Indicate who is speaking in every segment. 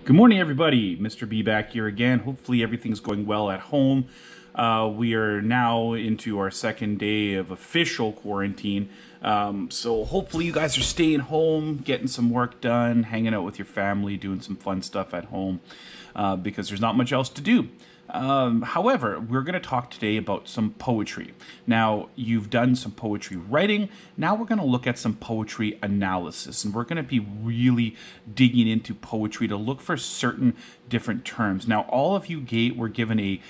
Speaker 1: Good morning, everybody. Mr. B back here again. Hopefully everything's going well at home. We are now into our second day of official quarantine. So hopefully you guys are staying home, getting some work done, hanging out with your family, doing some fun stuff at home, because there's not much else to do. However, we're going to talk today about some poetry. Now, you've done some poetry writing. Now we're going to look at some poetry analysis, and we're going to be really digging into poetry to look for certain different terms. Now, all of you were given a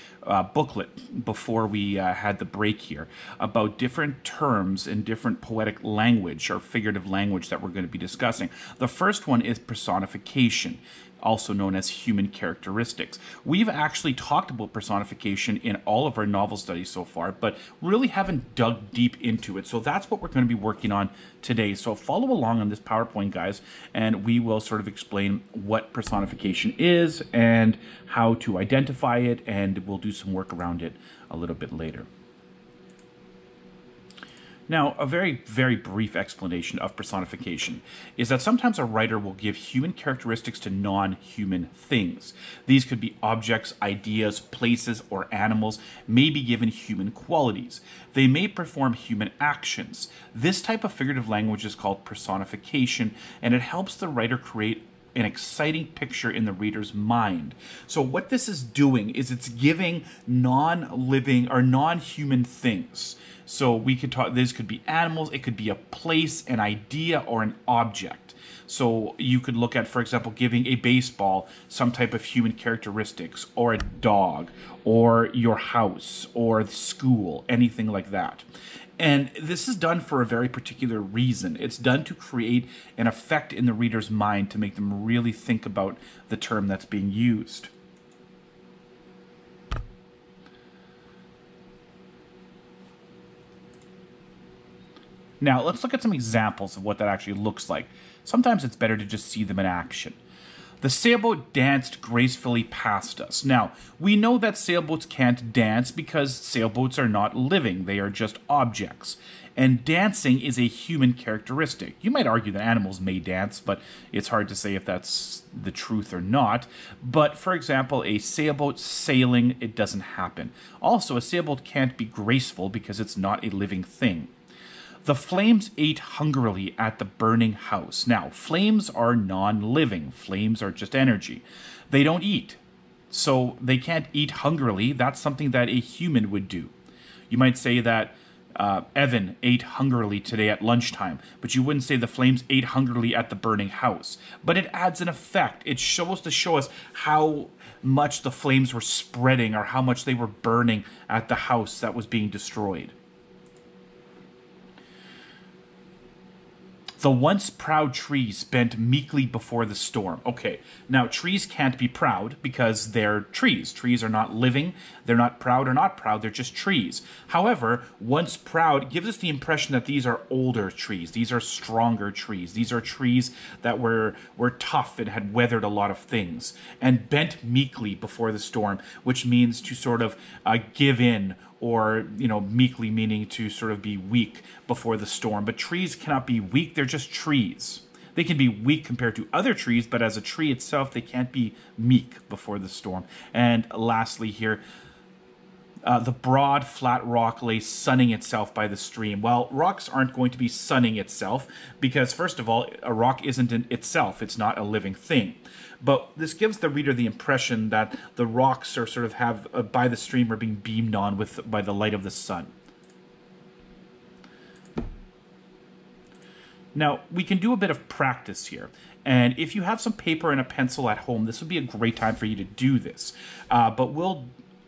Speaker 1: booklet before we had the break here about different terms and different poetic language or figurative language that we're going to be discussing. The first one is personification, also known as human characteristics. We've actually talked about personification in all of our novel studies so far, but really haven't dug deep into it. So that's what we're going to be working on today. So follow along on this PowerPoint, guys, and we will sort of explain what personification is and how to identify it, and we'll do some work around it a little bit later. Now, a very, very brief explanation of personification is that sometimes a writer will give human characteristics to non-human things. These could be objects, ideas, places, or animals, may be given human qualities. They may perform human actions. This type of figurative language is called personification, and it helps the writer create an exciting picture in the reader's mind. So what this is doing is it's giving non-living or non-human things. So we could talk, this could be animals, it could be a place, an idea, or an object. So you could look at, for example, giving a baseball some type of human characteristics, or a dog, or your house, or the school, anything like that. And this is done for a very particular reason. It's done to create an effect in the reader's mind to make them really think about the term that's being used. Now, let's look at some examples of what that actually looks like. Sometimes it's better to just see them in action. The sailboat danced gracefully past us. Now, we know that sailboats can't dance because sailboats are not living. They are just objects. And dancing is a human characteristic. You might argue that animals may dance, but it's hard to say if that's the truth or not. But, for example, a sailboat sailing, it doesn't happen. Also, a sailboat can't be graceful because it's not a living thing. The flames ate hungrily at the burning house. Now, flames are non-living. Flames are just energy. They don't eat. So they can't eat hungrily. That's something that a human would do. You might say that Evan ate hungrily today at lunchtime, but you wouldn't say the flames ate hungrily at the burning house. But it adds an effect. It shows to show us how much the flames were spreading or how much they were burning at the house that was being destroyed. The once proud trees bent meekly before the storm. Okay, now trees can't be proud because they're trees. Trees are not living. They're not proud or not proud. They're just trees. However, once proud gives us the impression that these are older trees. These are stronger trees. These are trees that were tough and had weathered a lot of things. And bent meekly before the storm, which means to sort of give in, or, meekly meaning to sort of be weak before the storm. But trees cannot be weak, they're just trees. They can be weak compared to other trees, but as a tree itself, they can't be meek before the storm. And lastly here, the broad, flat rock lay sunning itself by the stream. Well, rocks aren't going to be sunning itself because, first of all, a rock isn't in itself. It's not a living thing. But this gives the reader the impression that the rocks are sort of by the stream are being beamed on by the light of the sun. Now, we can do a bit of practice here. And if you have some paper and a pencil at home, this would be a great time for you to do this. But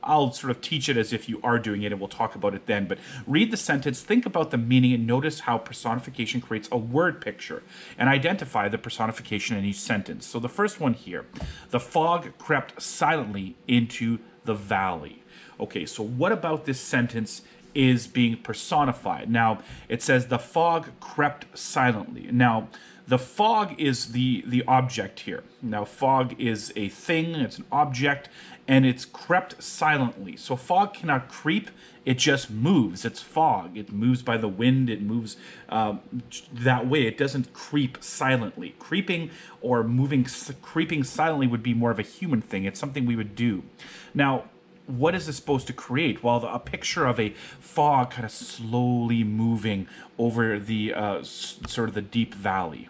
Speaker 1: I'll sort of teach it as if you are doing it, and we'll talk about it then. But read the sentence, think about the meaning, and notice how personification creates a word picture, and identify the personification in each sentence. So the first one here, the fog crept silently into the valley. Okay, so what about this sentence is being personified? Now, it says the fog crept silently. Now, The fog is the object here. Now, fog is a thing, it's an object, and it's crept silently. So fog cannot creep, it just moves. It's fog. It moves by the wind, it moves that way. It doesn't creep silently. Creeping or creeping silently would be more of a human thing. It's something we would do. Now, what is this supposed to create? Well, a picture of a fog kind of slowly moving over the sort of the deep valley.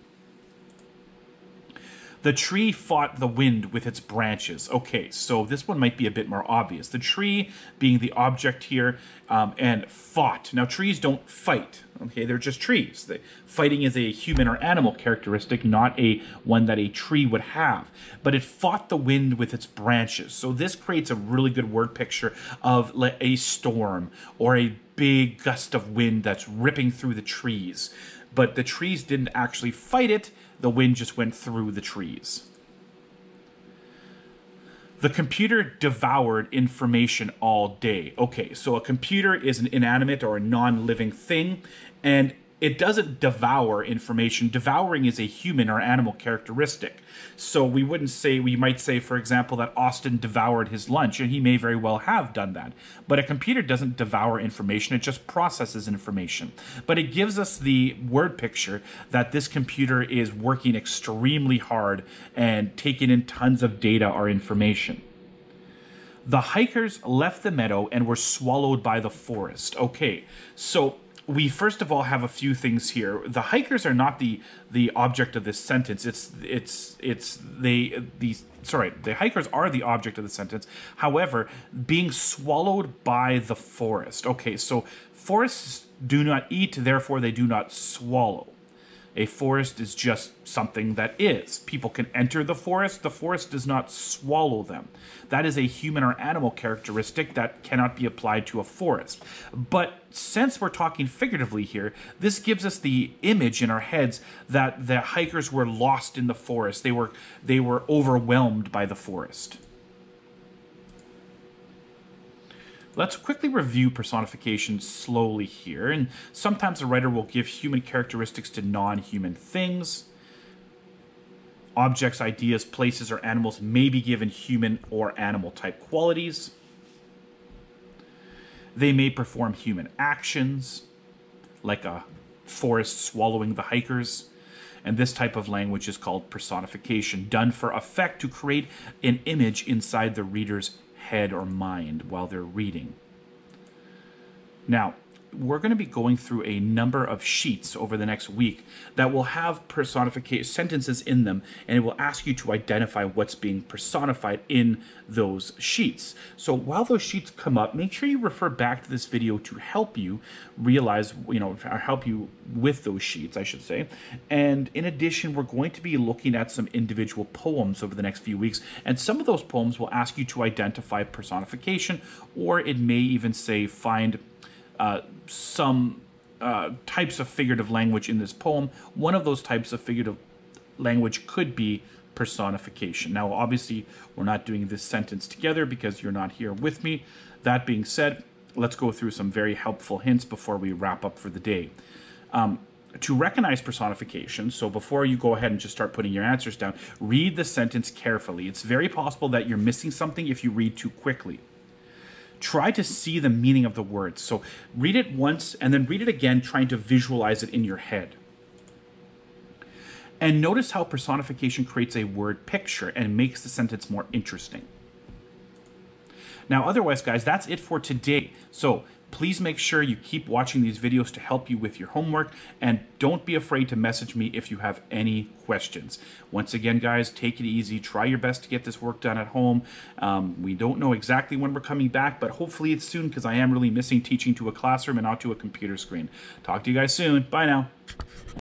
Speaker 1: The tree fought the wind with its branches. Okay, so this one might be a bit more obvious. The tree being the object here, and fought. Now, trees don't fight. Okay, they're just trees. Fighting is a human or animal characteristic, not one that a tree would have. But it fought the wind with its branches. So this creates a really good word picture of a storm or a big gust of wind that's ripping through the trees. But the trees didn't actually fight it. The wind just went through the trees. The computer devoured information all day. Okay, so a computer is an inanimate or a non-living thing, and it doesn't devour information. Devouring is a human or animal characteristic. So we might say, for example, that Austin devoured his lunch, and he may very well have done that. But a computer doesn't devour information, it just processes information. But it gives us the word picture that this computer is working extremely hard and taking in tons of data or information. The hikers left the meadow and were swallowed by the forest. Okay, so we first of all have a few things here. The hikers are not the object of this sentence. The hikers are the object of the sentence. However, being swallowed by the forest. Okay, so forests do not eat, therefore they do not swallow. A forest is just something that is. People can enter the forest does not swallow them. That is a human or animal characteristic that cannot be applied to a forest. But since we're talking figuratively here, this gives us the image in our heads that the hikers were lost in the forest. They were overwhelmed by the forest. Let's quickly review personification slowly here, and sometimes a writer will give human characteristics to non-human things. Objects, ideas, places, or animals may be given human or animal type qualities. They may perform human actions, like a forest swallowing the hikers. And this type of language is called personification, done for effect to create an image inside the reader's head or mind while they're reading. Now, we're going to be going through a number of sheets over the next week that will have personification sentences in them, and it will ask you to identify what's being personified in those sheets. So while those sheets come up, make sure you refer back to this video to help you realize, help you with those sheets, I should say. And in addition, we're going to be looking at some individual poems over the next few weeks, and some of those poems will ask you to identify personification, or it may even say find some types of figurative language in this poem. One of those types of figurative language could be personification. Now, obviously, we're not doing this sentence together because you're not here with me. That being said, let's go through some very helpful hints before we wrap up for the day. To recognize personification, so before you go ahead and just start putting your answers down, read the sentence carefully. It's very possible that you're missing something if you read too quickly. Try to see the meaning of the words. So read it once and then read it again, trying to visualize it in your head. And notice how personification creates a word picture and makes the sentence more interesting. Now, otherwise, guys, that's it for today. So please make sure you keep watching these videos to help you with your homework, and don't be afraid to message me if you have any questions. Once again, guys, take it easy. Try your best to get this work done at home. We don't know exactly when we're coming back, but hopefully it's soon, because I am really missing teaching to a classroom and not to a computer screen. Talk to you guys soon. Bye now.